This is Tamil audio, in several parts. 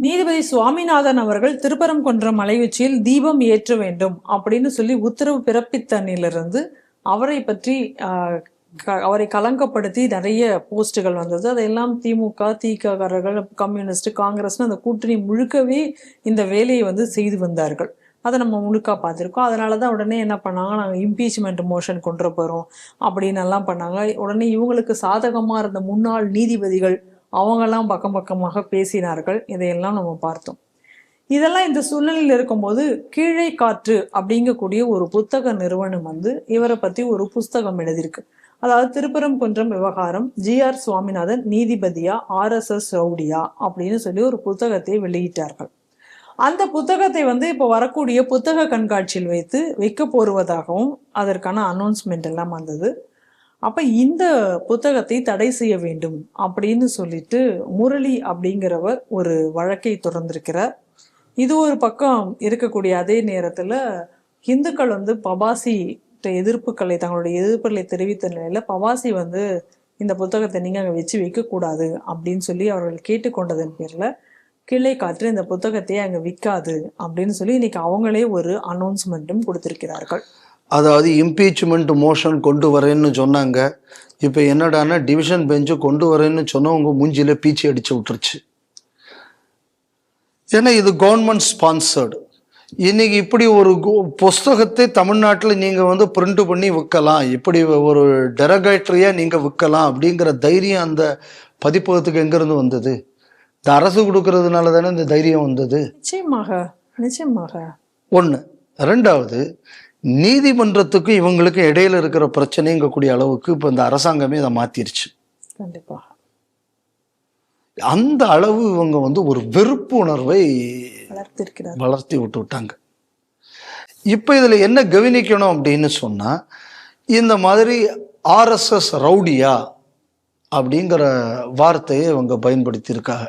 நீதிபதி சுவாமிநாதன் அவர்கள் திருப்பரங்குன்றம் மலை உச்சியில் தீபம் ஏற்ற வேண்டும் அப்படின்னு சொல்லி உத்தரவு பிறப்பித்தனிலிருந்து அவரை பற்றி அவரை கலங்கப்படுத்தி நிறைய போஸ்டுகள் வந்தது. அதையெல்லாம் திமுக, திகாரர்கள், கம்யூனிஸ்ட், காங்கிரஸ்னு அந்த கூட்டணி முழுக்கவே இந்த வேலையை செய்து வந்தார்கள். அதை நம்ம முழுக்கா பார்த்துருக்கோம். அதனால தான் உடனே என்ன பண்ணாங்க, நாங்கள் இம்பீச்மெண்ட் மோஷன் கொண்டு போகிறோம் அப்படின்னு எல்லாம் பண்ணாங்க. உடனே இவங்களுக்கு சாதகமாக இருந்த முன்னாள் நீதிபதிகள் அவங்கெல்லாம் பக்கம் பக்கமாக பேசினார்கள். இதையெல்லாம் நம்ம பார்த்தோம். இதெல்லாம் இந்த சூழ்நிலையில் இருக்கும்போது கீழே காற்று அப்படிங்கக்கூடிய ஒரு புத்தக நிறுவனம் இவரை பற்றி ஒரு புஸ்தகம் எழுதியிருக்கு. அதாவது திருப்பரங்குன்றம் விவகாரம், GR சுவாமிநாதன் நீதிபதியா RSS ரவுடியா அப்படின்னு சொல்லி ஒரு புத்தகத்தை வெளியிட்டார்கள். அந்த புத்தகத்தை இப்போ வரக்கூடிய புத்தக கண்காட்சியில் வைக்க போருவதாகவும் அதற்கான அனௌன்ஸ்மெண்ட் எல்லாம் வந்தது. அப்ப இந்த புத்தகத்தை தடை செய்ய வேண்டும் அப்படின்னு சொல்லிட்டு முரளி அப்படிங்கிறவர் ஒரு வழக்கை தொடர்ந்திருக்கிறார். இது ஒரு பக்கம் இருக்கக்கூடிய அதே நேரத்துல இந்துக்கள் பபாசி எதிர்ப்புகளை தங்களுடைய எதிர்ப்புகளை தெரிவித்த நிலையில பபாசி இந்த புத்தகத்தை நீங்க அங்க வச்சு வைக்கக்கூடாது அப்படின்னு சொல்லி அவர்கள் கேட்டுக்கொண்டதன் பேர்ல கிளை காற்று இந்த புத்தகத்தையே அங்க விற்காது அப்படின்னு சொல்லி இன்னைக்கு அவங்களே ஒரு அனௌன்ஸ்மெண்ட்டும் கொடுத்திருக்கிறார்கள். அதாவது இம்பீச்மெண்ட் மோஷன் கொண்டு வரேன்னு சொன்னாங்க. இப்போ என்னடானா டிவிஷன் பெஞ்சு கொண்டு வரேன்னு சொன்னவங்க மூஞ்சில பீச்சி அடிச்சு விட்டுருச்சு. ஏன்னா இது கவர்மெண்ட் ஸ்பான்சர்டு. இன்னைக்கு இப்படி ஒரு புஸ்தகத்தை தமிழ்நாட்டில் நீங்கள் பிரிண்ட் பண்ணி விற்கலாம், இப்படி ஒரு டெரகேட்டரியாக நீங்கள் விற்கலாம் அப்படிங்கிற தைரியம் அந்த பதிப்பகத்துக்கு எங்கேருந்து வந்தது? இந்த அரசு கொடுக்கறதுனால தானே இந்த தைரியம் வந்தது. நிச்சயமாக நிச்சயமாக. ஒன்று. ரெண்டாவது, நீதிமன்றத்துக்கும் இவங்களுக்கும் இடையில இருக்கிற பிரச்சனைங்கக்கூடிய அளவுக்கு இப்போ இந்த அரசாங்கமே அதை மாத்திருச்சு. கண்டிப்பா. அந்த அளவு இவங்க ஒரு வெறுப்பு உணர்வை வளர்த்தி விட்டாங்க. இப்ப இதுல என்ன கவனிக்கணும் அப்படின்னு சொன்னா, இந்த மாதிரி RSS ரவுடியா அப்படிங்கிற வார்த்தையை இவங்க பயன்படுத்தி இருக்காங்க.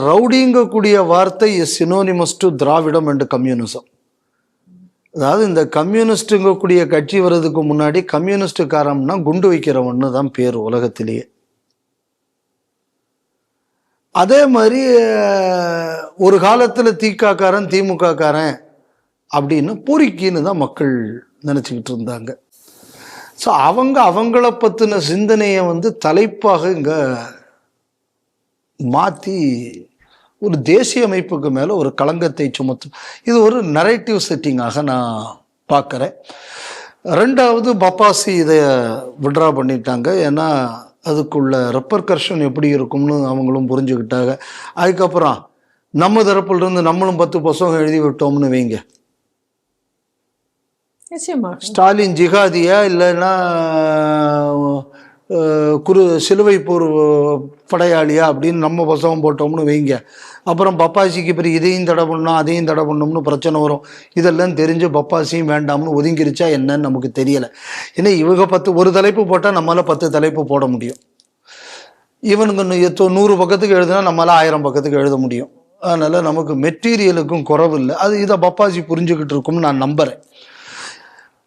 ரவுடிங்கக்கூடிய வார்த்தை இஸ் சினோனிமஸ் டு திராவிடம் அண்ட் கம்யூனிசம். அதாவது இந்த கம்யூனிஸ்டுங்கக்கூடிய கட்சி வர்றதுக்கு முன்னாடி கம்யூனிஸ்டுக்காரம்னா குண்டு வைக்கிறவன்னு தான் பேர் உலகத்திலேயே. அதே மாதிரி ஒரு காலத்துல திகாக்காரன் திமுககாரன் அப்படின்னு பொறுக்கின்னு தான் மக்கள் நினைச்சுக்கிட்டு இருந்தாங்க. ஸோ அவங்கள பத்தின சிந்தனையை தலைப்பாக இங்க மாத்தி ஒரு தேசிய அமைப்புக்கு மேலே ஒரு களங்கத்தை சுமத்தும். இது ஒரு நரேட்டிவ் செட்டிங்காக நான் பார்க்குறேன். ரெண்டாவது, பப்பாசி இதை விட்ரா பண்ணிட்டாங்க. ஏன்னா அதுக்குள்ள ரெப்பர்கர்ஷன் எப்படி இருக்கும்னு அவங்களும் புரிஞ்சுக்கிட்டாங்க. அதுக்கப்புறம் நம்ம தரப்புலேருந்து நம்மளும் 10 புத்தகம் எழுதி விட்டோம்னு வைங்க, ஸ்டாலின் ஜிகாதியா இல்லைன்னா சிலுவை போர் படையாளியா அப்படின்னு நம்ம புத்தகம் போட்டோம்னு வைங்க, அப்புறம் பப்பாசிக்கு பிறகு இதையும் தடை பண்ணோம் அதையும் தடை பண்ணோம்னு பிரச்சனை வரும். இதெல்லாம் தெரிஞ்சு பப்பாசியும் வேண்டாம்னு ஒதுங்கிருச்சா என்னன்னு நமக்கு தெரியலை. ஏன்னா இவங்க ஒரு தலைப்பு போட்டால் நம்மளால் 10 தலைப்பு போட முடியும். இவனுங்க 100 பக்கத்துக்கு எழுதுனா நம்மளால் 1000 பக்கத்துக்கு எழுத முடியும். அதனால நமக்கு மெட்டீரியலுக்கும் குறவு இல்லை. இதை பப்பாசி புரிஞ்சுக்கிட்டு இருக்கும்னு நான் நம்புறேன்.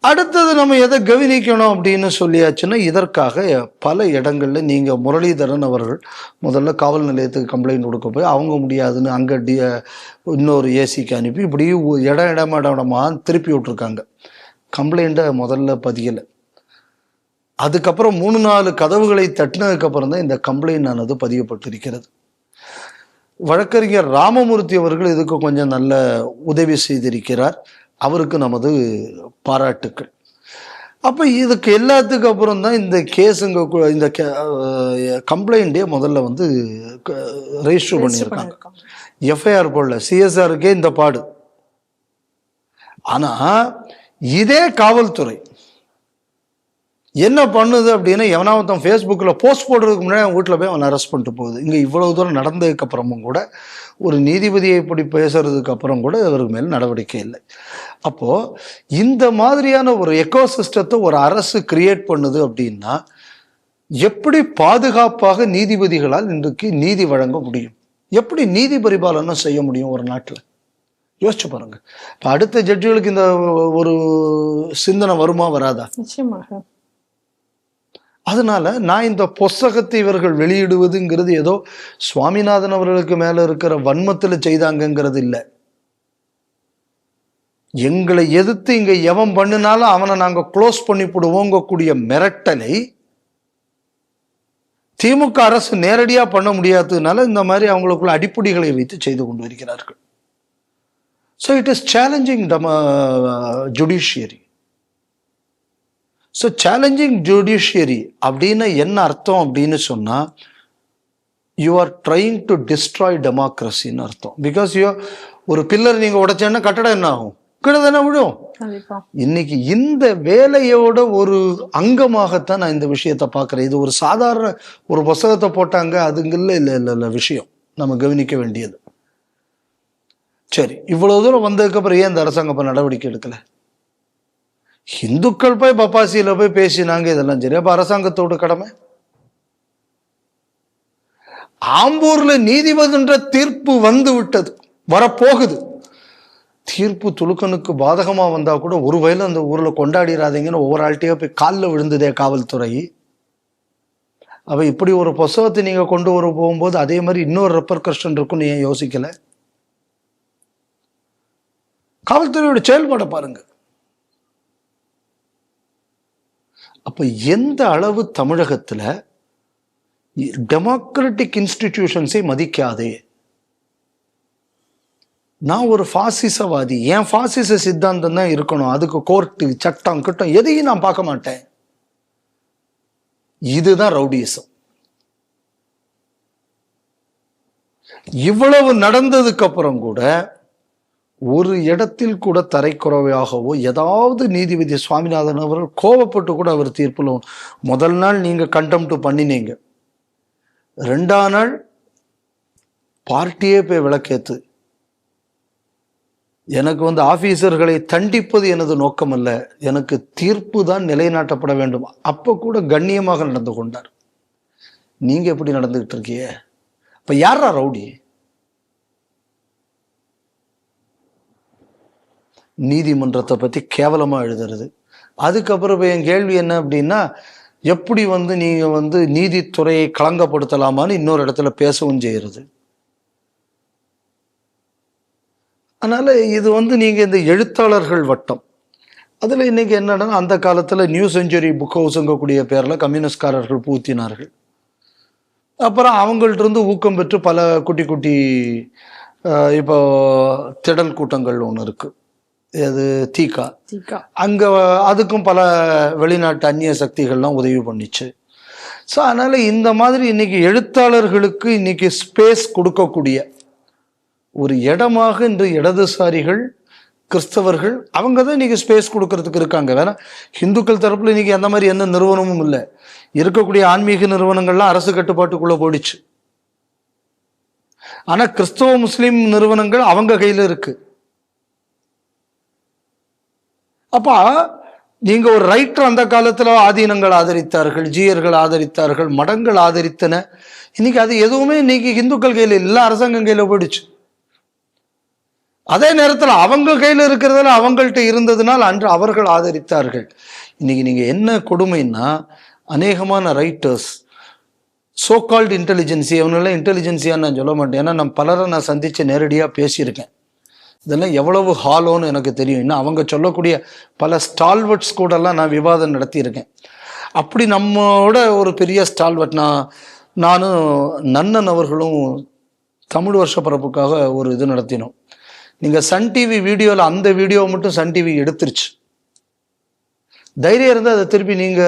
அடுத்தது நம்ம எதை கவனிக்கணும் அப்படின்னு சொல்லியாச்சுன்னா, இதற்காக பல இடங்கள்ல நீங்க முரளிதரன் அவர்கள் முதல்ல காவல் நிலையத்துக்கு கம்ப்ளைண்ட் கொடுக்க போய் அவங்க முடியாதுன்னு அங்கே இன்னொரு ஏசிக்கு அனுப்பி இப்படி இடமா திருப்பி விட்டுருக்காங்க. கம்ப்ளைண்ட்டை முதல்ல பதியலை. அதுக்கப்புறம் 3-4 கதவுகளை தட்டினதுக்கு அப்புறம் தான் இந்த கம்ப்ளைண்ட் ஆனது பதியப்பட்டிருக்கிறது. வழக்கறிஞர் ராமமூர்த்தி அவர்கள் இதுக்கு கொஞ்சம் நல்ல உதவி செய்திருக்கிறார். அவருக்கு நமது பாராட்டுக்கள். அப்போ இதுக்கு எல்லாத்துக்கு அப்புறம் தான் இந்த கேஸுங்க இந்த கம்ப்ளைண்டே முதல்ல ரெஜிஸ்டர் பண்ணியிருக்காங்க. FIR போடல. CSRக்கே இந்த பாடு. ஆனா இதே காவல்துறை என்ன பண்ணுது அப்படின்னா, எவனாவத்தன் ஃபேஸ்புக்கில் போஸ்ட் போடுறதுக்கு முன்னாடி அவன் வீட்டில் போய் அவன் அரெஸ்ட் பண்ணிட்டு போகுது. இங்கே இவ்வளவு தூரம் நடந்ததுக்கு அப்புறமும் கூட ஒரு நீதிபதியை இப்படி பேசுறதுக்கு அப்புறம் கூட அவருக்கு மேல் நடவடிக்கை இல்லை. அப்போ இந்த மாதிரியான ஒரு எக்கோசிஸ்டத்தை ஒரு அரசு கிரியேட் பண்ணுது அப்படின்னா, எப்படி பாதுகாப்பாக நீதிபதிகளால் இன்றைக்கு நீதி வழங்க முடியும்? எப்படி நீதி பரிபாலனம் செய்ய முடியும் ஒரு நாட்டில்? யோசிச்சு பாருங்க. இப்போ அடுத்த ஜட்ஜுகளுக்கு இந்த ஒரு சிந்தனை வருமா வராதா? நிச்சயமாக. அதனால நான் இந்த புஸ்தகத்தை இவர்கள் வெளியிடுவதுங்கிறது ஏதோ சுவாமிநாதன் அவர்களுக்கு மேல இருக்கிற வன்மத்துல செய்தாங்கிறது இல்லை. எங்களை எதிர்த்து இங்க எவன் பண்ணினாலும் அவனை நாங்க க்ளோஸ் பண்ணி போடுவோங்க கூடிய மிரட்டலை திமுக அரசு நேரடியா பண்ண முடியாததுனால இந்த மாதிரி அவங்களுக்குள்ள அடிப்படைகளை வைத்து செய்து கொண்டு வருகிறார்கள். So it is challenging judiciary. So challenging judiciary அப்படின்னு என்ன அர்த்தம் அப்படின்னு சொன்னா, you are trying to destroy டெமோக்ரஸின்னு அர்த்தம். பிகாஸ் ஒரு பில்லர் நீங்க உடைச்சேன்னா கட்டடம் என்ன ஆகும்? கீழே தானே விடும். இன்னைக்கு இந்த வேலையோட ஒரு அங்கமாகத்தான் நான் இந்த விஷயத்தை பார்க்கிறேன். இது ஒரு சாதாரண ஒரு புத்தகத்தை போட்டாங்க அதுங்கல்ல இல்ல விஷயம் நம்ம கவனிக்க வேண்டியது. சரி, இவ்வளவு தூரம் வந்ததுக்கு அப்புறம் ஏன் இந்த அரசாங்கம் நடவடிக்கை எடுக்கல? இந்துக்கள் போய் பப்பாசியில போய் பேசினாங்க, இதெல்லாம் சரி. அப்ப அரசாங்கத்தோட கடமை. ஆம்பூர்ல நீதிபதின்ற தீர்ப்பு வந்து விட்டது, வரப்போகுது. தீர்ப்பு துலுக்கனுக்கு பாதகமா வந்தா கூட ஒரு வயல அந்த ஊர்ல கொண்டாடிடாதீங்கன்னு ஒவ்வொரு ஆள்கிட்டயோ போய் காலில் விழுந்ததே காவல்துறை. அவ இப்படி ஒரு புஸ்தகத்தை நீங்க கொண்டு வர போகும்போது அதே மாதிரி இன்னொரு ரெப்பர்கஷன் இருக்குன்னு ஏன் யோசிக்கல? காவல்துறையோட செயல்பாட பாருங்க. அப்ப எந்த அளவு தமிழகத்துல டெமோக்ராட்டிக் இன்ஸ்டிடியூஷன்ஸை மதிக்காதே. நான் ஒரு பாசிசவாதி, என் பாசிச சித்தாந்தம் தான் இருக்கணும், அதுக்கு கோர்ட்டு சட்டம் கிட்டம் எதையும் நான் பார்க்க மாட்டேன். இதுதான் ரவுடிசம். இவ்வளவு நடந்ததுக்கு அப்புறம் கூட ஒரு இடத்தில் கூட தரைக்குறைவாகவோ ஏதாவது நீதிபதி சுவாமிநாதன் அவர்கள் கோபப்பட்டு கூட அவர் தீர்ப்புல, முதல் நாள் நீங்க கண்டெம்ட் பண்ணினீங்க, ரெண்டாம் நாள் பார்ட்டியே போய் விளக்கேத்து, எனக்கு ஆபீசர்களை தண்டிப்பது எனது நோக்கம் அல்ல, எனக்கு தீர்ப்பு தான் நிலைநாட்டப்பட வேண்டும். அப்ப கூட கண்ணியமாக நடந்து கொண்டார். நீங்க எப்படி நடந்துகிட்டு இருக்கீங்க? அப்ப யாரா ரவுடி? நீதிமன்றத்தை பத்தி கேவலமா எழுதுறது. அதுக்கப்புறம் என் கேள்வி என்ன அப்படின்னா, எப்படி நீங்க நீதித்துறையை களங்கப்படுத்தலாமான்னு இன்னொரு இடத்துல பேசவும் செய்யறது. அதனால இது நீங்க இந்த எழுத்தாளர்கள் வட்டம், அதுல இன்னைக்கு என்னன்னா, அந்த காலத்துல நியூ செஞ்சுரி புக் ஹவுஸ்ங்கக்கூடிய பேர்ல கம்யூனிஸ்ட்காரர்கள் பூத்தினார்கள். அப்புறம் அவங்கள்ட்ட இருந்து ஊக்கம் பெற்று பல குட்டி குட்டி இப்போ திடல் கூட்டங்கள் ஒன்று இருக்கு, அது தீகா. அங்க அதுக்கும் பல வெளிநாட்டு அந்நிய சக்திகள்லாம் உதவி பண்ணிச்சு. ஸோ அதனால இந்த மாதிரி இன்னைக்கு எழுத்தாளர்களுக்கு இன்னைக்கு ஸ்பேஸ் கொடுக்கக்கூடிய ஒரு இடமாக இன்று இடதுசாரிகள் கிறிஸ்தவர்கள் அவங்க தான் இன்னைக்கு ஸ்பேஸ் கொடுக்கறதுக்கு இருக்காங்க. வேணா ஹிந்துக்கள் தரப்புல இன்னைக்கு அந்த மாதிரி எந்த நிறுவனமும் இல்லை. இருக்கக்கூடிய ஆன்மீக நிறுவனங்கள்லாம் அரசு கட்டுப்பாட்டுக்குள்ள போயிடுச்சு. ஆனா கிறிஸ்தவ முஸ்லிம் நிறுவனங்கள் அவங்க கையில இருக்கு. அப்ப நீங்க ஒரு ரைட்டர், அந்த காலத்துல ஆதீனங்கள் ஆதரித்தார்கள், ஜீயர்கள் ஆதரித்தார்கள், மடங்கள் ஆதரித்தன. இன்னைக்கு அது எதுவுமே இன்னைக்கு இந்துக்கள் கையில இல்ல, அரசாங்கம் கையில போயிடுச்சு. அதே நேரத்தில் அவங்க கையில இருக்கிறதுல அவங்கள்ட்ட இருந்ததுனால் அன்று அவர்கள் ஆதரித்தார்கள். இன்னைக்கு நீங்க என்ன கொடுமைன்னா, அநேகமான ரைட்டர்ஸ் சோ கால்டு இன்டெலிஜென்சி, அவனெல்லாம் இன்டெலிஜென்சியான்னு நான் சொல்ல மாட்டேன், ஏன்னா நான் பலரை நான் சந்திச்சு நேரடியா பேசியிருக்கேன். இதெல்லாம் எவ்வளவு ஹாலோன்னு எனக்கு தெரியும். இன்னும் அவங்க சொல்லக்கூடிய பல ஸ்டால்வர்ட்ஸ் கூடலாம் நான் விவாதம் நடத்தியிருக்கேன். அப்படி நம்மோட ஒரு பெரிய ஸ்டால்வர்ட் நானும் நன்னன் அவர்களும் தமிழ் வருஷ பரப்புக்காக ஒரு இது நடத்தினோம். நீங்க சன் டிவி வீடியோவில் அந்த வீடியோவை மட்டும் சன் டிவி எடுத்துருச்சு. தைரியம் இருந்தால் அதை திருப்பி நீங்க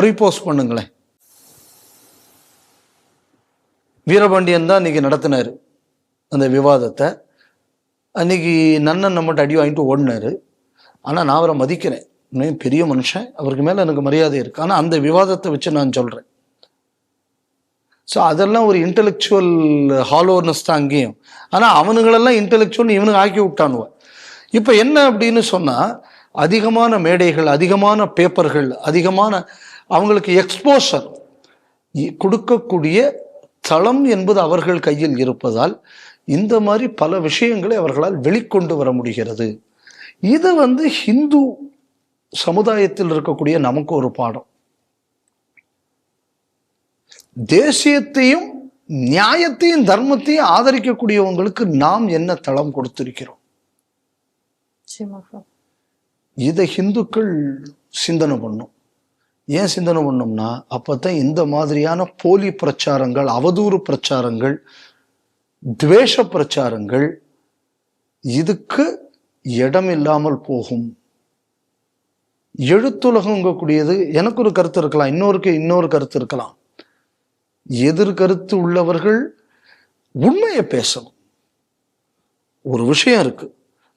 ரீபோஸ்ட் பண்ணுங்களேன். வீரபாண்டியன் தான் இன்னைக்கு நடத்தினாரு அந்த விவாதத்தை. அன்னைக்கு நன்னன் நம்மகிட்ட அடி வாங்கிட்டு ஓடினாரு. ஆனால் நான் அவரை மதிக்கிறேன், இன்னும் பெரிய மனுஷன், அவருக்கு மேலே எனக்கு மரியாதை இருக்கு. ஆனால் அந்த விவாதத்தை வச்சு நான் சொல்றேன். ஸோ அதெல்லாம் ஒரு இன்டெலெக்சுவல் ஹாலோனஸ் தான் அங்கேயும். ஆனால் அவனுங்களெல்லாம் இன்டெலெக்சுவல் இவனுக்கு ஆக்கி விட்டானுவ. இப்போ என்ன அப்படின்னு சொன்னால், அதிகமான மேடைகள், அதிகமான பேப்பர்கள், அதிகமான அவங்களுக்கு எக்ஸ்போஷர் கொடுக்கக்கூடிய தளம் என்பது அவர்கள் கையில் இருப்பதால் இந்த மாதிரி பல விஷயங்களை அவர்களால் வெளிக்கொண்டு வர முடிகிறது. இது ஹிந்து சமுதாயத்தில் இருக்கக்கூடிய நமக்கு ஒரு பாடம். தேசியத்தையும் நியாயத்தையும் தர்மத்தையும் ஆதரிக்கக்கூடியவங்களுக்கு நாம் என்ன தளம் கொடுத்திருக்கிறோம்? நிச்சயமாக. இதை ஹிந்துக்கள் சிந்தனை பண்ணும். ஏன் சிந்தனை பண்ணோம்னா அப்பதான் இந்த மாதிரியான போலி பிரச்சாரங்கள், அவதூறு பிரச்சாரங்கள், துவேஷ பிரச்சாரங்கள் இதுக்கு இடம் இல்லாமல் போகும். எழுத்துலகங்கக்கூடியது எனக்கு ஒரு கருத்து இருக்கலாம், இன்னொரு கருத்து இருக்கலாம். எதிர்கருத்து உள்ளவர்கள் உண்மையை பேசணும். ஒரு விஷயம் இருக்கு,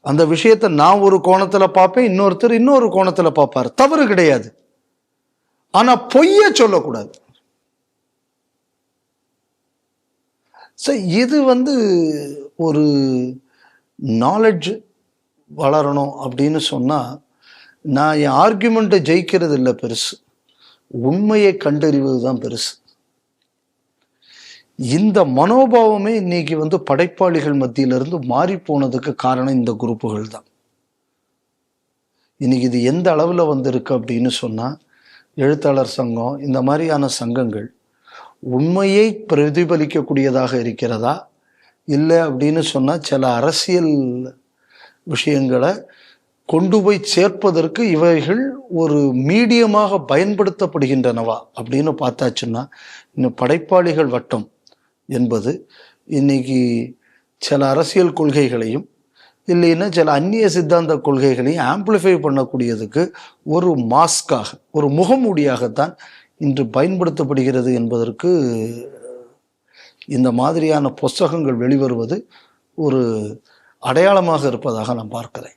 அந்த விஷயத்தை நான் ஒரு கோணத்துல பார்ப்பேன், இன்னொருத்தர் இன்னொரு கோணத்துல பார்ப்பாரு, தவறு கிடையாது. ஆனா பொய்ய சொல்லக்கூடாது. இது ஒரு நாலெட்ஜ் வளரணும் அப்படின்னு சொன்னா, நான் என் ஆர்குமெண்ட்டை ஜெயிக்கிறது இல்லை பெருசு, உண்மையை கண்டறிவது தான் பெருசு. இந்த மனோபாவமே இன்னைக்கு படைப்பாளிகள் மத்தியிலிருந்து மாறி போனதுக்கு காரணம் இந்த குரூப்புகள் தான். இன்னைக்கு இது எந்த அளவில் வந்திருக்கு அப்படின்னு சொன்னா, எழுத்தாளர் சங்கம் இந்த மாதிரியான சங்கங்கள் உண்மையை பிரதிபலிக்கக்கூடியதாக இருக்கிறதா, இல்லை அப்படின்னு சொன்னா சில அரசியல் விஷயங்களை கொண்டு போய் சேர்ப்பதற்கு இவைகள் ஒரு மீடியமாக பயன்படுத்தப்படுகின்றனவா அப்படின்னு பார்த்தாச்சுன்னா, இன்னும் படைப்பாளிகள் வட்டம் என்பது இன்னைக்கு சில அரசியல் கொள்கைகளையும் இல்லைன்னா சில அந்நிய சித்தாந்த கொள்கைகளையும் ஆம்பிளிஃபை பண்ணக்கூடியதுக்கு ஒரு மாஸ்காக, ஒரு முகமூடியாகத்தான் இன்று பயன்படுத்தப்படுகிறது என்பதற்கு இந்த மாதிரியான புஸ்தகங்கள் வெளிவருவது ஒரு அடையாளமாக இருப்பதாக நான் பார்க்கிறேன்.